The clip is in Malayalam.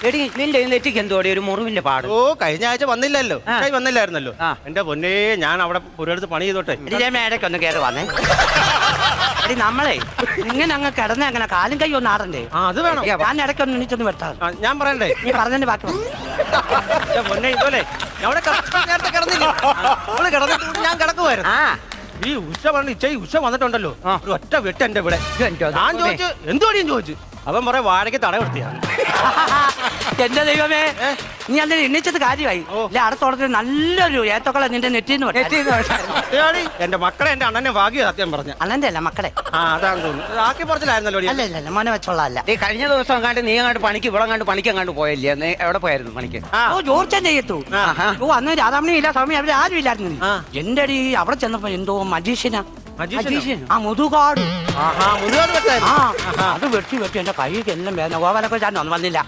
എടി നിന്റെ നെറ്റിക്ക് എന്തോടി ഒരു മുറിവിന്റെ പാട്? ഓ കഴിഞ്ഞ ആഴ്ച വന്നില്ലല്ലോ, വന്നില്ലായിരുന്നല്ലോ. എന്റെ പൊന്നേ, ഞാൻ അവിടെ ഒരിടത്ത് പണി ചെയ്തോട്ടെ. മേടയ്ക്ക് ഒന്ന് കയറി വന്നേ. എടി നമ്മളെ ഇങ്ങനെ അങ്ങ് കിടന്നേ അങ്ങനെ കാലും കൈ ഒന്ന് ആടണ്ടേ? അത് വേണം. ഞാൻ ഇടയ്ക്കൊന്ന് എണീച്ചൊന്ന് വെട്ടാ. ഞാൻ പറയണ്ടേ? നീ പറഞ്ഞതിന്റെ ബാക്കി പൊന്നെ ഇതുപോലെ നേരത്തെ കിടന്നില്ല, ഞാൻ കിടക്കുമായിരുന്നു. ഈ ഉഷ പറഞ്ഞു ഉഷ വന്നിട്ടുണ്ടല്ലോ, ഒരു ഒറ്റ വെട്ട് എന്റെ ഇവിടെ. ഞാൻ ചോദിച്ചു എന്തുവാടിയും ചോദിച്ചു. അവൻ പറയാം വാഴയ്ക്ക് തട കൊടുത്തിയാണ്. എന്റെ ദൈവമേ, നീ അല്ലെ എണ്ണിച്ചത് കാര്യമായി. അടുത്തോളത്തിൽ നല്ലൊരു ഏത്തക്കള നിന്റെ നെറ്റിന്ന് എന്റെ മക്കളെ എന്റെ അണ്ണനെ ഭാഗ്യ സത്യം പറഞ്ഞു. അണ്ണന്റെ അല്ല മക്കളെ. അതാണ് തോന്നുന്നു. ആക്കി പറച്ചിലായിരുന്നല്ലോ. അല്ല മോനെ വെച്ചോളല്ല. ഈ കഴിഞ്ഞ ദിവസം അങ്ങാണ്ട് നീ അങ്ങാണ്ട് പണിക്ക് ഇവിടെ അങ്ങാണ്ട് പണിക്ക് അങ്ങാണ്ട് പോയല്ലേ? നീ എവിടെ പോയായിരുന്നു പണിക്ക്? ജോർച്ചൻ ചെയ്യത്തു. അന്ന് രാധാമണി ഇല്ല, സ്വാമി അവര് ആരും ഇല്ലായിരുന്നു. എന്റെ അടി അവിടെ ചെന്നപ്പോ എന്തോ മജീഷ്യനാ, ആ മുതുകാട്. അത് വെട്ടി എന്റെ കൈക്ക് എല്ലാം വേദന. ഗോപാലൊക്കെ ഞാൻ വന്നില്ല.